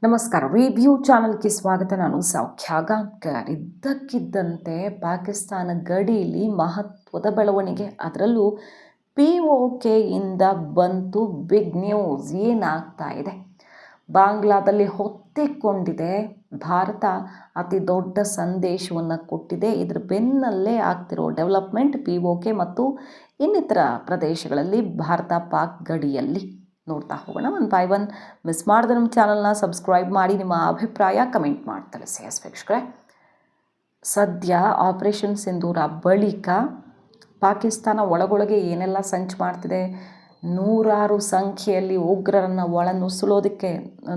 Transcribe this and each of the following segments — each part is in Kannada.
ನಮಸ್ಕಾರ. ರಿವ್ಯೂ ಚಾನಲ್ಗೆ ಸ್ವಾಗತ. ನಾನು ಸೌಖ್ಯ ಗಾಂವ್ಕರ್. ಇದ್ದಕ್ಕಿದ್ದಂತೆ ಪಾಕಿಸ್ತಾನ ಗಡಿಯಲ್ಲಿ ಮಹತ್ವದ ಬೆಳವಣಿಗೆ, ಅದರಲ್ಲೂ POKಯಿಂದ ಬಂತು ಬಿಗ್ ನ್ಯೂಸ್. ಏನಾಗ್ತಾ ಇದೆ? ಬಾಂಗ್ಲಾದಲ್ಲಿ ಹೊತ್ತಿಕೊಂಡಿದೆ. ಭಾರತ ಅತಿ ದೊಡ್ಡ ಸಂದೇಶವನ್ನು ಕೊಟ್ಟಿದೆ. ಇದರ ಬೆನ್ನಲ್ಲೇ ಆಗ್ತಿರೋ ಡೆವಲಪ್ಮೆಂಟ್ POK ಮತ್ತು ಇನ್ನಿತರ ಪ್ರದೇಶಗಳಲ್ಲಿ ಭಾರತ ಪಾಕ್ ಗಡಿಯಲ್ಲಿ ನೋಡ್ತಾ ಹೋಗೋಣ. One by one. ಮಿಸ್ ಮಾಡಿದ್ರೆ ನಮ್ಮ ಚಾನಲ್ನ ಸಬ್ಸ್ಕ್ರೈಬ್ ಮಾಡಿ, ನಿಮ್ಮ ಅಭಿಪ್ರಾಯ ಕಮೆಂಟ್ ಮಾಡಿ ತಿಳಿಸಿ. ವೀಕ್ಷಕರೇ, ಸದ್ಯ ಆಪರೇಷನ್ ಸಿಂಧೂರ ಬಳಿಕ ಪಾಕಿಸ್ತಾನ ಒಳಗೊಳಗೆ ಏನೆಲ್ಲ ಸಂಚು ಮಾಡ್ತಿದೆ, ನೂರಾರು ಸಂಖ್ಯೆಯಲ್ಲಿ ಉಗ್ರರನ್ನು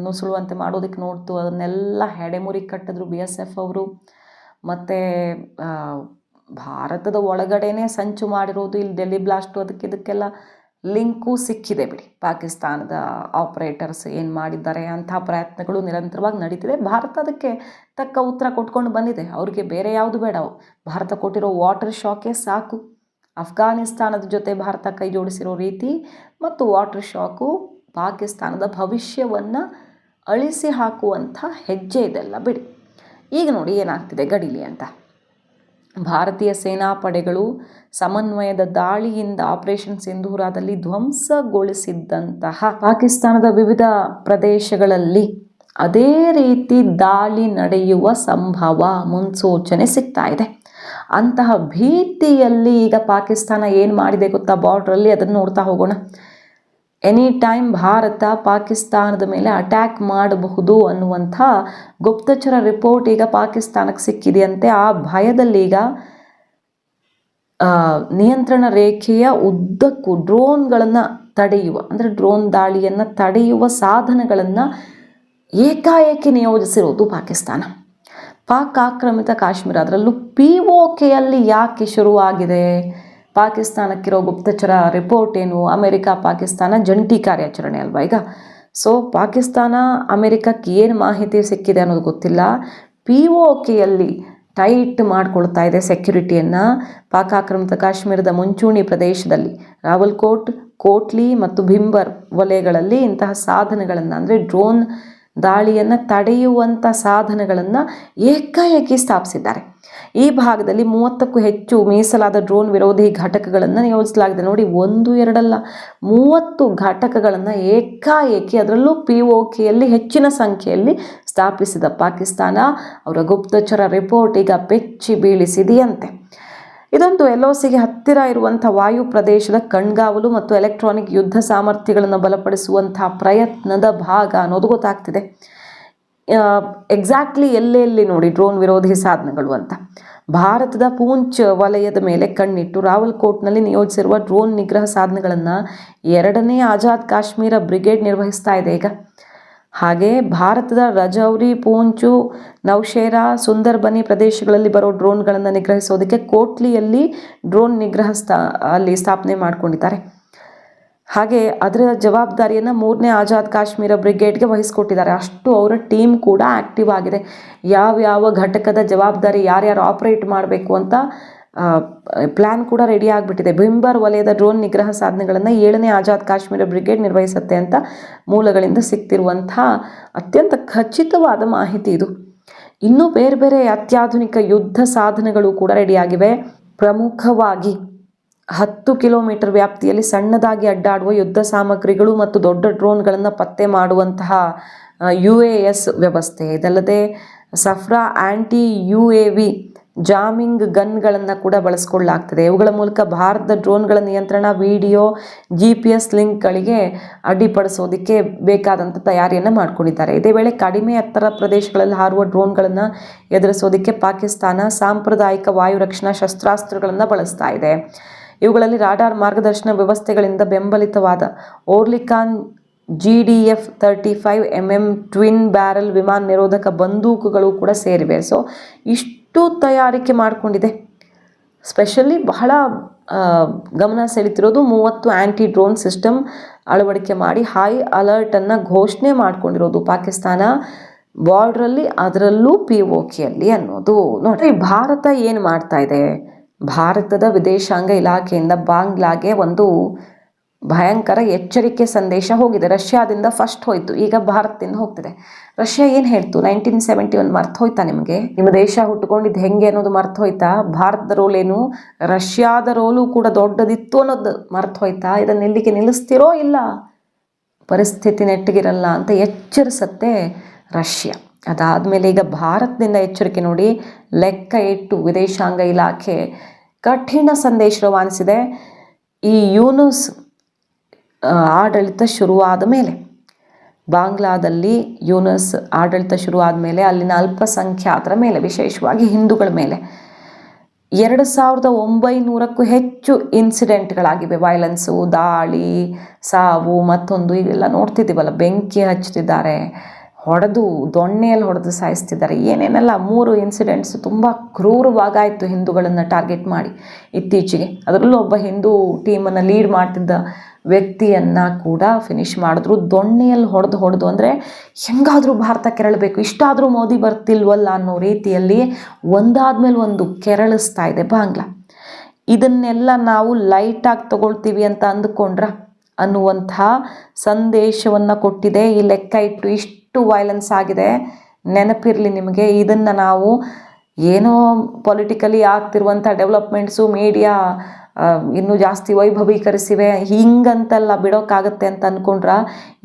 ನುಸುಳುವಂತೆ ಮಾಡೋದಕ್ಕೆ ನೋಡ್ತು. ಅದನ್ನೆಲ್ಲ ಹೆಡೆಮುರಿ ಕಟ್ಟಿದ್ರು BSF ಅವರು. ಮತ್ತು ಭಾರತದ ಒಳಗಡೆನೇ ಸಂಚು ಮಾಡಿರೋದು, ಇಲ್ಲಿ ಡೆಲ್ಲಿ ಬ್ಲಾಸ್ಟು, ಇದಕ್ಕೆಲ್ಲ ಲಿಂಕು ಸಿಕ್ಕಿದೆ ಬಿಡಿ. ಪಾಕಿಸ್ತಾನದ ಆಪರೇಟರ್ಸ್ ಏನು ಮಾಡಿದ್ದಾರೆ ಅಂಥ ಪ್ರಯತ್ನಗಳು ನಿರಂತರವಾಗಿ ನಡೀತಿದೆ. ಭಾರತ ಅದಕ್ಕೆ ತಕ್ಕ ಉತ್ತರ ಕೊಟ್ಕೊಂಡು ಬಂದಿದೆ. ಅವ್ರಿಗೆ ಬೇರೆ ಯಾವುದು ಬೇಡ. ಭಾರತ ಕೊಟ್ಟಿರೋ ವಾಟರ್ ಶಾಕೇ ಸಾಕು. ಅಫ್ಘಾನಿಸ್ತಾನದ ಜೊತೆ ಭಾರತ ಕೈ ಜೋಡಿಸಿರೋ ರೀತಿ ಮತ್ತು ವಾಟರ್ ಶಾಕು ಪಾಕಿಸ್ತಾನದ ಭವಿಷ್ಯವನ್ನು ಅಳಿಸಿ ಹಾಕುವಂಥ ಹೆಜ್ಜೆ ಇದೆಲ್ಲ ಬಿಡಿ. ಈಗ ನೋಡಿ ಏನಾಗ್ತಿದೆ ಗಡಿಲಿ ಅಂತ. ಭಾರತೀಯ ಸೇನಾಪಡೆಗಳು ಸಮನ್ವಯದ ದಾಳಿಯಿಂದ ಆಪರೇಷನ್ ಸಿಂಧೂರದಲ್ಲಿ ಧ್ವಂಸಗೊಳಿಸಿದ್ದಂತಹ ಪಾಕಿಸ್ತಾನದ ವಿವಿಧ ಪ್ರದೇಶಗಳಲ್ಲಿ ಅದೇ ರೀತಿ ದಾಳಿ ನಡೆಯುವ ಸಂಭವ ಮುನ್ಸೂಚನೆ ಸಿಗ್ತಾ ಇದೆ. ಅಂತಹ ಭೀತಿಯಲ್ಲಿ ಈಗ ಪಾಕಿಸ್ತಾನ ಏನು ಮಾಡಿದೆ ಗೊತ್ತಾ? ಬಾರ್ಡ್ರಲ್ಲಿ ಅದನ್ನು ನೋಡ್ತಾ ಹೋಗೋಣ. ಎನಿ ಟೈಮ್ ಭಾರತ ಪಾಕಿಸ್ತಾನದ ಮೇಲೆ ಅಟ್ಯಾಕ್ ಮಾಡಬಹುದು ಅನ್ನುವಂಥ ಗುಪ್ತಚರ ರಿಪೋರ್ಟ್ ಈಗ ಪಾಕಿಸ್ತಾನಕ್ಕೆ ಸಿಕ್ಕಿದೆಯಂತೆ. ಆ ಭಯದಲ್ಲಿ ಈಗ ನಿಯಂತ್ರಣ ರೇಖೆಯ ಉದ್ದಕ್ಕೂ ಡ್ರೋನ್ಗಳನ್ನು ತಡೆಯುವ, ಅಂದರೆ ಡ್ರೋನ್ ದಾಳಿಯನ್ನು ತಡೆಯುವ ಸಾಧನಗಳನ್ನು ಏಕಾಏಕಿ ನಿಯೋಜಿಸಿರೋದು ಪಾಕಿಸ್ತಾನ. ಪಾಕ್ ಆಕ್ರಮಿತ ಕಾಶ್ಮೀರ, ಅದರಲ್ಲೂ POKಯಲ್ಲಿ ಯಾಕೆ ಶುರುವಾಗಿದೆ? ಪಾಕಿಸ್ತಾನಕ್ಕಿರೋ ಗುಪ್ತಚರ ರಿಪೋರ್ಟ್ ಏನು? ಅಮೆರಿಕ ಪಾಕಿಸ್ತಾನ ಜಂಟಿ ಕಾರ್ಯಾಚರಣೆ ಅಲ್ವಾ ಈಗ. ಸೊ ಪಾಕಿಸ್ತಾನ ಅಮೆರಿಕಕ್ಕೆ ಏನು ಮಾಹಿತಿ ಸಿಕ್ಕಿದೆ ಅನ್ನೋದು ಗೊತ್ತಿಲ್ಲ. POKಯಲ್ಲಿ ಟೈಟ್ ಮಾಡ್ಕೊಳ್ತಾ ಇದೆ ಸೆಕ್ಯುರಿಟಿಯನ್ನು. ಪಾಕ್ ಆಕ್ರಮಿತ ಕಾಶ್ಮೀರದ ಮುಂಚೂಣಿ ಪ್ರದೇಶದಲ್ಲಿ ರಾವಲ್ಕೋಟ್, ಕೋಟ್ಲಿ ಮತ್ತು ಭಿಂಬರ್ ವಲಯಗಳಲ್ಲಿ ಇಂತಹ ಸಾಧನಗಳನ್ನು, ಅಂದರೆ ಡ್ರೋನ್ ದಾಳಿಯನ್ನು ತಡೆಯುವಂಥ ಸಾಧನಗಳನ್ನು ಏಕಾಏಕಿ ಸ್ಥಾಪಿಸಿದ್ದಾರೆ. ಈ ಭಾಗದಲ್ಲಿ 30ಕ್ಕೂ ಹೆಚ್ಚು ಮೀಸಲಾದ ಡ್ರೋನ್ ವಿರೋಧಿ ಘಟಕಗಳನ್ನು ನಿಯೋಜಿಸಲಾಗಿದೆ. ನೋಡಿ, 1, 2 ಅಲ್ಲ, 30 ಘಟಕಗಳನ್ನು ಏಕಾಏಕಿ, ಅದರಲ್ಲೂ POKಯಲ್ಲಿ ಹೆಚ್ಚಿನ ಸಂಖ್ಯೆಯಲ್ಲಿ ಸ್ಥಾಪಿಸಿದ ಪಾಕಿಸ್ತಾನ ಅವರ ಗುಪ್ತಚರ ರಿಪೋರ್ಟ್ ಈಗ ಬೆಚ್ಚಿ ಬೀಳಿಸಿದೆಯಂತೆ. ಇದೊಂದು LOCಗೆ ಹತ್ತಿರ ಇರುವಂಥ ವಾಯು ಪ್ರದೇಶದ ಕಣ್ಗಾವಲು ಮತ್ತು ಎಲೆಕ್ಟ್ರಾನಿಕ್ ಯುದ್ಧ ಸಾಮರ್ಥ್ಯಗಳನ್ನು ಬಲಪಡಿಸುವಂಥ ಪ್ರಯತ್ನದ ಭಾಗ ಅನ್ನೋದು ಗೊತ್ತಾಗ್ತಿದೆ. ಎಕ್ಸಾಕ್ಟ್ಲಿ ಎಲ್ಲೆಲ್ಲಿ ನೋಡಿ ಡ್ರೋನ್ ವಿರೋಧಿ ಸಾಧನಗಳು ಅಂತ. ಭಾರತದ ಪೂಂಚ್ ವಲಯದ ಮೇಲೆ ಕಣ್ಣಿಟ್ಟು ರಾವಲ್ಕೋಟ್ನಲ್ಲಿ ನಿಯೋಜಿಸಿರುವ ಡ್ರೋನ್ ನಿಗ್ರಹ ಸಾಧನಗಳನ್ನು 2ನೇ ಆಜಾದ್ ಕಾಶ್ಮೀರ ಬ್ರಿಗೇಡ್ ನಿರ್ವಹಿಸ್ತಾ ಇದೆ ಈಗ. ಹಾಗೆ ಭಾರತದ ರಜೌರಿ, ಪೂಂಚು, ನೌಶೇರಾ, ಸುಂದರ್ಬನಿ ಪ್ರದೇಶಗಳಲ್ಲಿ ಬರೋ ಡ್ರೋನ್ಗಳನ್ನು ನಿಗ್ರಹಿಸೋದಕ್ಕೆ ಕೋಟ್ಲಿಯಲ್ಲಿ ಡ್ರೋನ್ ನಿಗ್ರಹ ಅಲ್ಲಿ ಸ್ಥಾಪನೆ ಮಾಡ್ಕೊಂಡಿದ್ದಾರೆ. ಹಾಗೆ ಅದರ ಜವಾಬ್ದಾರಿಯನ್ನು 3ನೇ ಆಜಾದ್ ಕಾಶ್ಮೀರ ಬ್ರಿಗೇಡ್ಗೆ ವಹಿಸ್ಕೊಟ್ಟಿದ್ದಾರೆ. ಅಷ್ಟು ಅವರ ಟೀಮ್ ಕೂಡ ಆ್ಯಕ್ಟಿವ್ ಆಗಿದೆ. ಯಾವ ಘಟಕದ ಜವಾಬ್ದಾರಿ ಯಾರ್ಯಾರು ಆಪರೇಟ್ ಮಾಡಬೇಕು ಅಂತ ಪ್ಲ್ಯಾನ್ ಕೂಡ ರೆಡಿ ಆಗಿಬಿಟ್ಟಿದೆ. ಭಿಂಬರ್ ವಲಯದ ಡ್ರೋನ್ ನಿಗ್ರಹ ಸಾಧನೆಗಳನ್ನು 7ನೇ ಆಜಾದ್ ಕಾಶ್ಮೀರ ಬ್ರಿಗೇಡ್ ನಿರ್ವಹಿಸುತ್ತೆ ಅಂತ ಮೂಲಗಳಿಂದ ಸಿಗ್ತಿರುವಂಥ ಅತ್ಯಂತ ಖಚಿತವಾದ ಮಾಹಿತಿ ಇದು. ಇನ್ನೂ ಬೇರೆ ಬೇರೆ ಅತ್ಯಾಧುನಿಕ ಯುದ್ಧ ಸಾಧನಗಳು ಕೂಡ ರೆಡಿಯಾಗಿವೆ. ಪ್ರಮುಖವಾಗಿ 10 ಕಿಲೋಮೀಟರ್ ವ್ಯಾಪ್ತಿಯಲ್ಲಿ ಸಣ್ಣದಾಗಿ ಅಡ್ಡಾಡುವ ಯುದ್ಧ ಸಾಮಗ್ರಿಗಳು ಮತ್ತು ದೊಡ್ಡ ಡ್ರೋನ್ಗಳನ್ನು ಪತ್ತೆ ಮಾಡುವಂತಹ UAS ವ್ಯವಸ್ಥೆ, ಇದಲ್ಲದೆ ಸಫ್ರಾ ಆ್ಯಂಟಿ UAV ಜಾಮಿಂಗ್ ಗನ್ಗಳನ್ನು ಕೂಡ ಬಳಸ್ಕೊಳ್ಳಲಾಗ್ತದೆ. ಇವುಗಳ ಮೂಲಕ ಭಾರತದ ಡ್ರೋನ್ಗಳ ನಿಯಂತ್ರಣ, ವಿಡಿಯೋ, GPS ಲಿಂಕ್ಗಳಿಗೆ ಅಡ್ಡಿಪಡಿಸೋದಕ್ಕೆ ಬೇಕಾದಂಥ ತಯಾರಿಯನ್ನು ಮಾಡ್ಕೊಂಡಿದ್ದಾರೆ. ಇದೇ ವೇಳೆ ಕಡಿಮೆ ಎತ್ತರ ಪ್ರದೇಶಗಳಲ್ಲಿ ಹಾರುವ ಡ್ರೋನ್ಗಳನ್ನು ಎದುರಿಸೋದಕ್ಕೆ ಪಾಕಿಸ್ತಾನ ಸಾಂಪ್ರದಾಯಿಕ ವಾಯು ರಕ್ಷಣಾ ಶಸ್ತ್ರಾಸ್ತ್ರಗಳನ್ನು ಬಳಸ್ತಾ ಇದೆ. ಇವುಗಳಲ್ಲಿ ರಾಡಾರ್ ಮಾರ್ಗದರ್ಶನ ವ್ಯವಸ್ಥೆಗಳಿಂದ ಬೆಂಬಲಿತವಾದ ಓರ್ಲಿಕಾನ್ GDF-35mm ಟ್ವಿನ್ ಬ್ಯಾರಲ್ ವಿಮಾನ ನಿರೋಧಕ ಬಂದೂಕುಗಳು ಕೂಡ ಸೇರಿವೆ. ಸೊ ಇಷ್ಟು ತಯಾರಿಕೆ ಮಾಡಿಕೊಂಡಿದೆ. ಸ್ಪೆಷಲಿ ಬಹಳ ಗಮನ ಸೆಳೀತಿರೋದು 30 ಆ್ಯಂಟಿ ಡ್ರೋನ್ ಸಿಸ್ಟಮ್ ಅಳವಡಿಕೆ ಮಾಡಿ ಹೈ ಅಲರ್ಟನ್ನು ಘೋಷಣೆ ಮಾಡಿಕೊಂಡಿರೋದು ಪಾಕಿಸ್ತಾನ ಬಾರ್ಡ್ರಲ್ಲಿ, ಅದರಲ್ಲೂ POKಯಲ್ಲಿ ಅನ್ನೋದು. ನೋಡ್ರಿ, ಭಾರತ ಏನು ಮಾಡ್ತಾ ಇದೆ? ಭಾರತದ ವಿದೇಶಾಂಗ ಇಲಾಖೆಯಿಂದ ಬಾಂಗ್ಲಾಗೆ ಒಂದು ಭಯಂಕರ ಎಚ್ಚರಿಕೆ ಸಂದೇಶ ಹೋಗಿದೆ. ರಷ್ಯಾದಿಂದ ಫಸ್ಟ್ ಹೋಯಿತು, ಈಗ ಭಾರತದಿಂದ ಹೋಗ್ತಿದೆ. ರಷ್ಯಾ ಏನು ಹೇಳ್ತು 1971 ಮರ್ತು ಹೋಯ್ತಾ ನಿಮಗೆ? ನಿಮ್ಮ ದೇಶ ಹುಟ್ಟುಕೊಂಡಿದ್ದು ಹೆಂಗೆ ಅನ್ನೋದು ಮರ್ತು ಹೋಯ್ತಾ? ಭಾರತದ ರೋಲ್ ಏನು, ರಷ್ಯಾದ ರೋಲು ಕೂಡ ದೊಡ್ಡದಿತ್ತು ಅನ್ನೋದು ಮರ್ತು ಹೋಯ್ತಾ? ಇದನ್ನು ಎಲ್ಲಿಗೆ ನಿಲ್ಲಿಸ್ತಿರೋ ಇಲ್ಲ, ಪರಿಸ್ಥಿತಿ ನೆಟ್ಟಗಿರಲ್ಲ ಅಂತ ಎಚ್ಚರಿಸತ್ತೆ ರಷ್ಯಾ. ಅದಾದಮೇಲೆ ಈಗ ಭಾರತದಿಂದ ಎಚ್ಚರಿಕೆ ನೋಡಿ, ಲೆಕ್ಕ ಇಟ್ಟು ವಿದೇಶಾಂಗ ಇಲಾಖೆ ಕಠಿಣ ಸಂದೇಶ ರವಾನಿಸಿದೆ. ಈ ಯೂನುಸ್ ಆಡಳಿತ ಶುರುವಾದ ಮೇಲೆ, ಬಾಂಗ್ಲಾದಲ್ಲಿ ಯೂನುಸ್ ಆಡಳಿತ ಶುರುವಾದ ಮೇಲೆ ಅಲ್ಲಿನ ಅಲ್ಪಸಂಖ್ಯಾತರ ಮೇಲೆ, ವಿಶೇಷವಾಗಿ ಹಿಂದೂಗಳ ಮೇಲೆ 2900ಕ್ಕೂ ಹೆಚ್ಚು ಇನ್ಸಿಡೆಂಟ್ಗಳಾಗಿವೆ. ವೈಲೆನ್ಸು, ದಾಳಿ, ಸಾವು, ಮತ್ತೊಂದು ಇವೆಲ್ಲ ನೋಡ್ತಿದ್ದೀವಲ್ಲ. ಬೆಂಕಿ ಹಚ್ತಿದ್ದಾರೆ, ಹೊಡೆದು ದೊಣ್ಣೆಯಲ್ಲಿ ಹೊಡೆದು ಸಾಯಿಸ್ತಿದ್ದಾರೆ, ಏನೇನೆಲ್ಲ 3 ಇನ್ಸಿಡೆಂಟ್ಸ್ ತುಂಬ ಕ್ರೂರವಾಗಾಯಿತು ಹಿಂದೂಗಳನ್ನು ಟಾರ್ಗೆಟ್ ಮಾಡಿ ಇತ್ತೀಚೆಗೆ. ಅದರಲ್ಲೂ ಒಬ್ಬ ಹಿಂದೂ ಟೀಮನ್ನು ಲೀಡ್ ಮಾಡ್ತಿದ್ದ ವ್ಯಕ್ತಿಯನ್ನು ಕೂಡ ಫಿನಿಶ್ ಮಾಡಿದ್ರು, ದೊಣ್ಣೆಯಲ್ಲಿ ಹೊಡೆದು. ಅಂದರೆ ಹೆಂಗಾದರೂ ಭಾರತ ಕೆರಳಬೇಕು, ಇಷ್ಟಾದರೂ ಮೋದಿ ಬರ್ತಿಲ್ವಲ್ಲ ಅನ್ನೋ ರೀತಿಯಲ್ಲಿ ಒಂದಾದ್ಮೇಲೆ ಒಂದು ಕೆರಳಿಸ್ತಾ ಇದೆ ಬಾಂಗ್ಲಾ. ಇದನ್ನೆಲ್ಲ ನಾವು ಲೈಟಾಗಿ ತಗೊಳ್ತೀವಿ ಅಂತ ಅಂದುಕೊಂಡ್ರ ಅನ್ನುವಂಥ ಸಂದೇಶವನ್ನು ಕೊಟ್ಟಿದೆ. ಈ ಲೆಕ್ಕ ಇಟ್ಟು ಇಷ್ಟು ವೈಲೆನ್ಸ್ ಆಗಿದೆ, ನೆನಪಿರಲಿ ನಿಮಗೆ. ಇದನ್ನು ನಾವು ಏನೋ ಪೊಲಿಟಿಕಲಿ ಆಗ್ತಿರುವಂಥ ಡೆವಲಪ್ಮೆಂಟ್ಸು, ಮೀಡಿಯಾ ಇನ್ನೂ ಜಾಸ್ತಿ ವೈಭವೀಕರಿಸಿವೆ, ಹಿಂಗಂತೆಲ್ಲ ಬಿಡೋಕ್ಕಾಗತ್ತೆ ಅಂತ ಅಂದ್ಕೊಂಡ್ರ,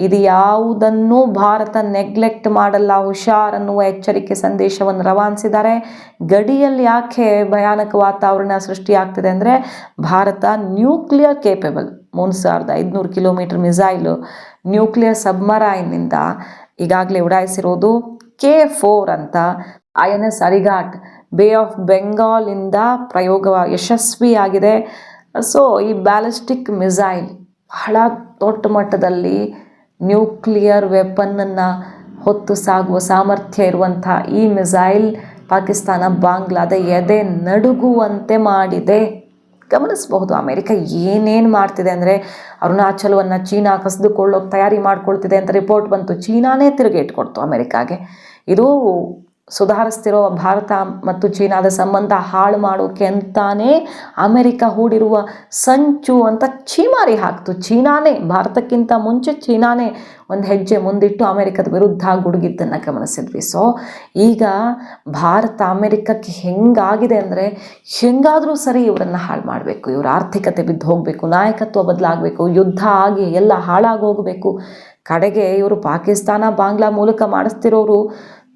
ಇದು ಯಾವುದನ್ನೂ ಭಾರತ ನೆಗ್ಲೆಕ್ಟ್ ಮಾಡಲ್ಲ, ಹುಷಾರ್ ಅನ್ನುವ ಎಚ್ಚರಿಕೆ ಸಂದೇಶವನ್ನು ರವಾನಿಸಿದ್ದಾರೆ. ಗಡಿಯಲ್ಲಿ ಯಾಕೆ ಭಯಾನಕ ವಾತಾವರಣ ಸೃಷ್ಟಿಯಾಗ್ತಿದೆ ಅಂದರೆ, ಭಾರತ nuclear capable 3500 kilometre missile, nuclear ಸಬ್ಮರೈನ್ನಿಂದ ಈಗಾಗಲೇ ಉಡಾಯಿಸಿರೋದು K4 ಅಂತ. INS ಅರಿಘಾಟ್ ಬೇ ಆಫ್ ಬೆಂಗಾಲಿಂದ ಪ್ರಯೋಗ ಯಶಸ್ವಿಯಾಗಿದೆ. ಸೊ ಈ ಬ್ಯಾಲಿಸ್ಟಿಕ್ ಮಿಸೈಲ್ ಬಹಳ ದೊಡ್ಡ ಮಟ್ಟದಲ್ಲಿ ನ್ಯೂಕ್ಲಿಯರ್ ವೆಪನ್ನನ್ನು ಹೊತ್ತು ಸಾಗುವ ಸಾಮರ್ಥ್ಯ ಇರುವಂಥ ಈ ಮಿಸೈಲ್ ಪಾಕಿಸ್ತಾನ ಬಾಂಗ್ಲಾದ ಎದೆ ನಡುಗುವಂತೆ ಮಾಡಿದೆ. ಗಮನಿಸಬಹುದು ಅಮೆರಿಕ ಏನೇನು ಮಾಡ್ತಿದೆ ಅಂದರೆ, ಅರುಣಾಚಲವನ್ನು ಚೀನಾ ಕಸಿದುಕೊಳ್ಳೋಕೆ ತಯಾರಿ ಮಾಡ್ಕೊಳ್ತಿದೆ ಅಂತ ರಿಪೋರ್ಟ್ ಬಂತು. ಚೀನಾನೇ ತಿರುಗೇಟು ಕೊಡ್ತು ಅಮೆರಿಕಾಗೆ. ಇದು ಸುಧಾರಿಸ್ತಿರೋ ಭಾರತ ಮತ್ತು ಚೀನಾದ ಸಂಬಂಧ ಹಾಳು ಮಾಡೋಕೆ ಅಂತಾನೇ ಅಮೆರಿಕ ಹೂಡಿರುವ ಸಂಚು ಅಂತ ಛೀಮಾರಿ ಹಾಕ್ತು. ಚೀನಾನೇ ಭಾರತಕ್ಕಿಂತ ಮುಂಚೆ ಚೀನಾನೇ ಒಂದು ಹೆಜ್ಜೆ ಮುಂದಿಟ್ಟು ಅಮೆರಿಕದ ವಿರುದ್ಧ ಗುಡುಗಿದ್ದನ್ನು ಗಮನಿಸಿದ್ವಿ. ಸೊ ಈಗ ಭಾರತ ಅಮೆರಿಕಕ್ಕೆ ಹೆಂಗಾಗಿದೆ ಅಂದರೆ, ಹೆಂಗಾದರೂ ಸರಿ ಇವರನ್ನು ಹಾಳು ಮಾಡಬೇಕು, ಇವರ ಆರ್ಥಿಕತೆ ಬಿದ್ದು ಹೋಗಬೇಕು, ನಾಯಕತ್ವ ಬದಲಾಗಬೇಕು, ಯುದ್ಧ ಆಗಿ ಎಲ್ಲ ಹಾಳಾಗೋಗಬೇಕು. ಕಡೆಗೆ ಇವರು ಪಾಕಿಸ್ತಾನ ಬಾಂಗ್ಲಾ ಮೂಲಕ ಮಾಡಿಸ್ತಿರೋರು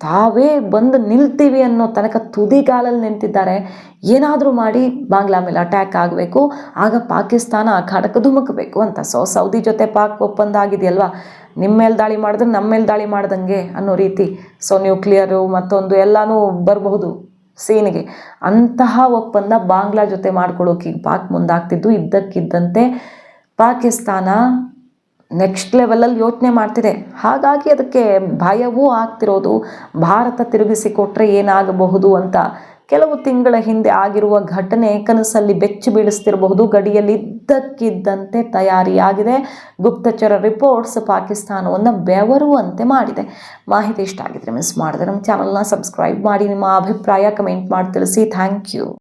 ತಾವೇ ಬಂದು ನಿಲ್ತೀವಿ ಅನ್ನೋ ತನಕ ತುದಿಗಾಲಲ್ಲಿ ನಿಂತಿದ್ದಾರೆ. ಏನಾದರೂ ಮಾಡಿ ಬಾಂಗ್ಲಾ ಮೇಲೆ ಅಟ್ಯಾಕ್ ಆಗಬೇಕು, ಆಗ ಪಾಕಿಸ್ತಾನ ಅಖಾಡಕ್ಕೆ ಧುಮುಕಬೇಕು ಅಂತ. ಸೊ ಸೌದಿ ಜೊತೆ ಪಾಕ್ ಒಪ್ಪಂದ ಆಗಿದೆಯಲ್ವಾ, ನಿಮ್ಮ ಮೇಲೆ ದಾಳಿ ಮಾಡಿದ್ರೆ ನಮ್ಮ ಮೇಲೆ ದಾಳಿ ಮಾಡ್ದಂಗೆ ಅನ್ನೋ ರೀತಿ. ಸೊ ನ್ಯೂಕ್ಲಿಯರು ಮತ್ತೊಂದು ಎಲ್ಲನೂ ಬರಬಹುದು ಸೀನಿಗೆ. ಅಂತಹ ಒಪ್ಪಂದ ಬಾಂಗ್ಲಾ ಜೊತೆ ಮಾಡ್ಕೊಳ್ಳೋಕೆ ಪಾಕ್ ಮುಂದಾಗ್ತಿದ್ದು, ಇದ್ದಕ್ಕಿದ್ದಂತೆ ಪಾಕಿಸ್ತಾನ ನೆಕ್ಸ್ಟ್ ಲೆವೆಲಲ್ಲಿ ಯೋಚನೆ ಮಾಡ್ತಿದೆ. ಹಾಗಾಗಿ ಅದಕ್ಕೆ ಭಯವೂ ಆಗ್ತಿರೋದು, ಭಾರತ ತಿರುಗಿಸಿಕೊಟ್ರೆ ಏನಾಗಬಹುದು ಅಂತ. ಕೆಲವು ತಿಂಗಳ ಹಿಂದೆ ಆಗಿರುವ ಘಟನೆ ಕನಸಲ್ಲಿ ಬೆಚ್ಚಿ ಬೀಳಿಸ್ತಿರಬಹುದು. ಗಡಿಯಲ್ಲಿ ಇದ್ದಕ್ಕಿದ್ದಂತೆ ತಯಾರಿಯಾಗಿದೆ. ಗುಪ್ತಚರ ರಿಪೋರ್ಟ್ಸ್ ಪಾಕಿಸ್ತಾನವನ್ನು ಬೆವರುವಂತೆ ಮಾಡಿದೆ. ಮಾಹಿತಿ ಇಷ್ಟ ಆಗಿದ್ರೆ ಮಿಸ್ ಮಾಡಿದ್ರೆ ನಮ್ಮ ಚಾನಲ್ನ ಸಬ್ಸ್ಕ್ರೈಬ್ ಮಾಡಿ, ನಿಮ್ಮ ಅಭಿಪ್ರಾಯ ಕಮೆಂಟ್ ಮಾಡಿ ತಿಳಿಸಿ. Thank you.